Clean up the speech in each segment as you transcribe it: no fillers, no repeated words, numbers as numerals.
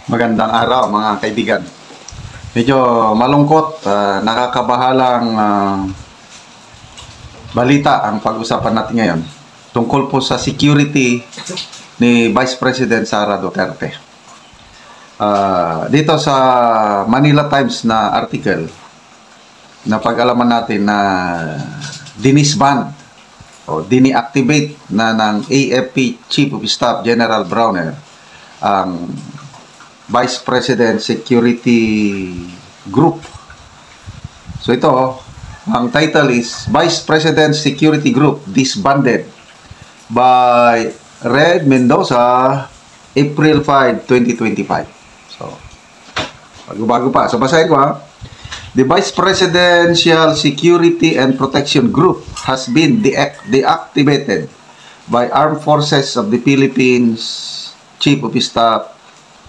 Magandang araw mga kaibigan. Medyo malungkot, nakakabahalang balita ang pag-usapan natin ngayon tungkol po sa security ni Vice President Sara Duterte. Dito sa Manila Times na article, na pag-alaman natin na dinisband o dini-activate na ng AFP Chief of Staff General Browner ang Vice President Security Group. So ito, ang title is Vice President Security Group disbanded by Red Mendoza, April 5, 2025. So, bago-bago pa. So basahin ko ha. The Vice Presidential Security and Protection Group has been deactivated by Armed Forces of the Philippines Chief of Staff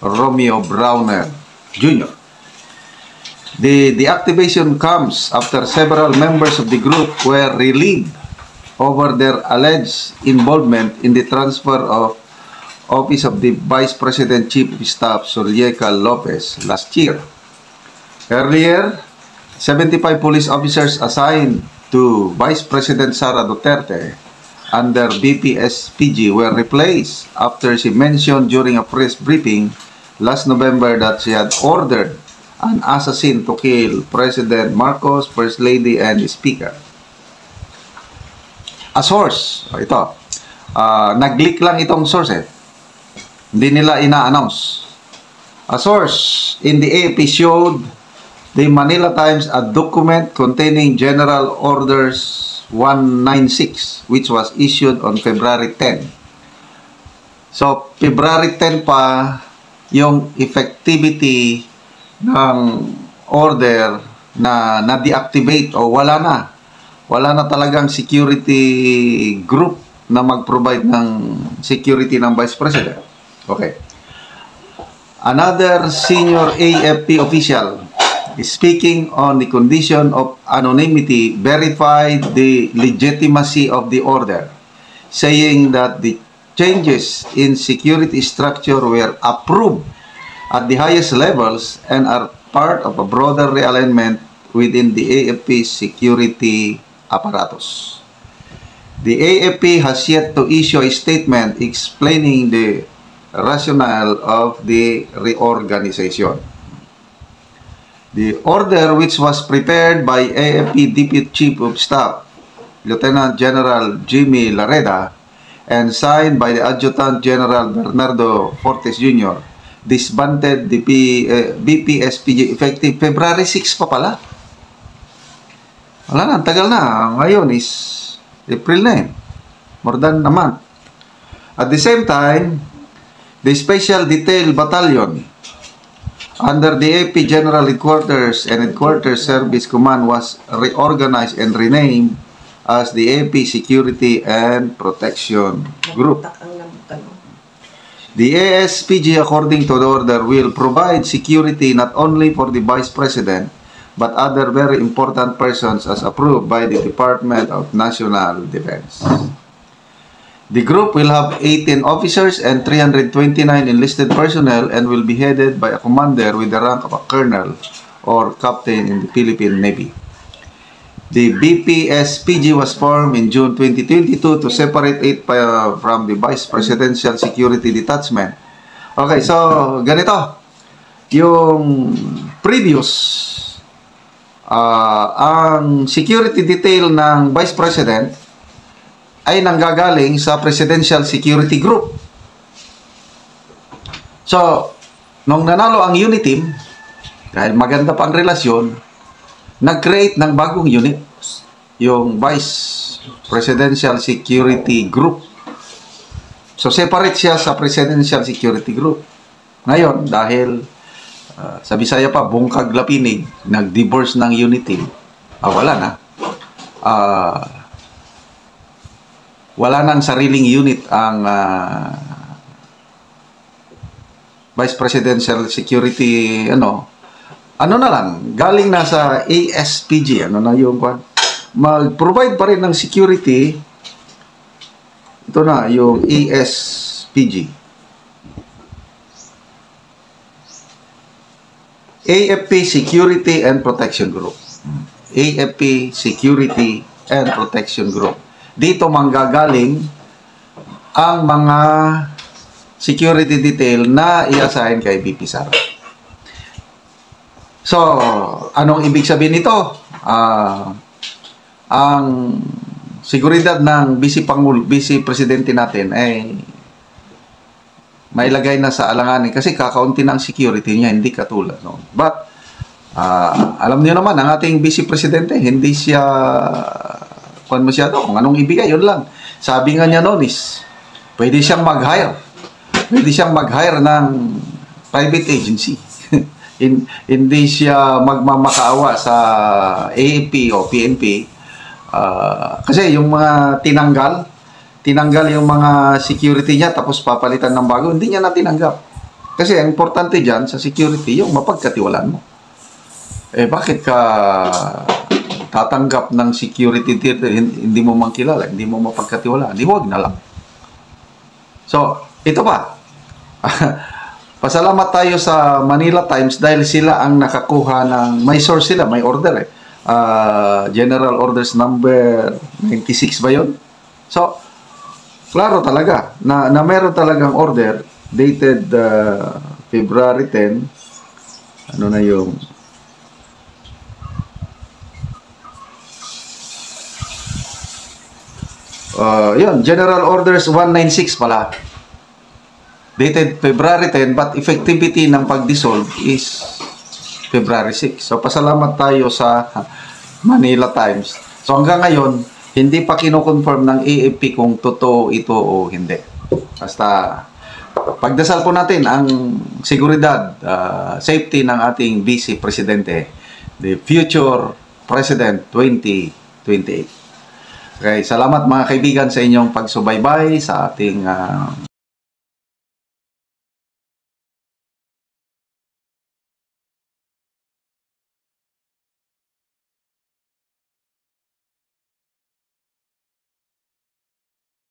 Romeo Browner Jr. The deactivation comes after several members of the group were relieved over their alleged involvement in the transfer of office of the Vice President Chief of Staff Zulyeca Lopez last year. Earlier, 75 police officers assigned to Vice President Sara Duterte under BPSPG were replaced after she mentioned during a press briefing last November that she had ordered an assassin to kill President Marcos, First Lady, and Speaker. A source, ito, nag-leak lang itong source Hindi nila ina-announce. A source in the AFP showed the Manila Times a document containing General Orders 196 which was issued on February 10. So, February 10 pa yung effectivity ng order na na-deactivate o wala na talagang security group na mag-provide ng security ng Vice President. Okay. Another senior AFP official speaking on the condition of anonymity verified the legitimacy of the order, saying that the changes in security structure were approved at the highest levels and are part of a broader realignment within the AFP security apparatus. The AFP has yet to issue a statement explaining the rationale of the reorganization. The order, which was prepared by AFP Deputy Chief of Staff Lieutenant General Jimmy Lareda and signed by the Adjutant General Bernardo Fortes Jr., disbanded the BPSPG effective February 6 pa pala. Wala na, tagal na. Ngayon is April na more than a month. At the same time, the Special Detail Battalion under the AFP General Headquarters and Headquarters Service Command was reorganized and renamed as the AFP Security and Protection Group. The ASPG, according to the order, will provide security not only for the Vice President but other very important persons as approved by the Department of National Defense. The group will have 18 officers and 329 enlisted personnel and will be headed by a commander with the rank of a colonel or captain in the Philippine Navy. The BPSPG was formed in June 2022 to separate it from the Vice Presidential Security Detachment. Okay, so ganito. Yung previous, ang security detail ng Vice President ay nanggagaling sa Presidential Security Group. So, nung nanalo ang unit team, dahil maganda pa ang relasyon, nag-create ng bagong unit, yung Vice Presidential Security Group. So, separate siya sa Presidential Security Group. Ngayon, dahil sa Bisaya pa, bungkag lapinig, nag-divorce ng unit team, wala na. Wala nang sariling unit ang Vice Presidential Security, ano na lang, galing na sa ASPG, ano na yung mag-provide pa rin ng security. Ito na, yung ASPG. AFP Security and Protection Group. AFP Security and Protection Group. Dito manggagaling ang mga security detail na i-assign kay VP Sara. So, anong ibig sabihin nito? Ang seguridad ng Vice Presidente natin ay mailagay na sa alanganin kasi kakaunti ng security niya, hindi katulad noon. But, alam niyo naman, ang ating Vice Presidente, hindi siya kung masyado, kung anong ibigay, yun lang. Sabi nga niya noon is, pwede siyang mag-hire. Pwede siyang mag-hire ng private agency. Hindi siya magmamakaawa sa AFP o PNP. Kasi yung mga tinanggal yung mga security niya tapos papalitan ng bago, hindi niya na tinanggap. Kasi ang importante dyan sa security, yung mapagkatiwalaan mo. Bakit ka tatanggap ng security dito, hindi mo man kilala, hindi mo mapagkatiwalaan, di huwag na lang. So, ito pa. Pasalamat tayo sa Manila Times dahil sila ang nakakuha ng, may source sila, may order General Orders number 96 ba yun? So, klaro talaga na meron talagang order dated February 10. Ano na yung yun, General Orders 196 pala. Dated February 10, but effectivity ng pag-dissolve is February 6. So, pasalamat tayo sa Manila Times. So, hanggang ngayon, hindi pa kino-confirm ng AFP kung totoo ito o hindi. Basta, pagdasal po natin ang seguridad, safety ng ating Vice Presidente, the future President 2028. Okay, salamat mga kaibigan sa inyong pagsubaybay sa ating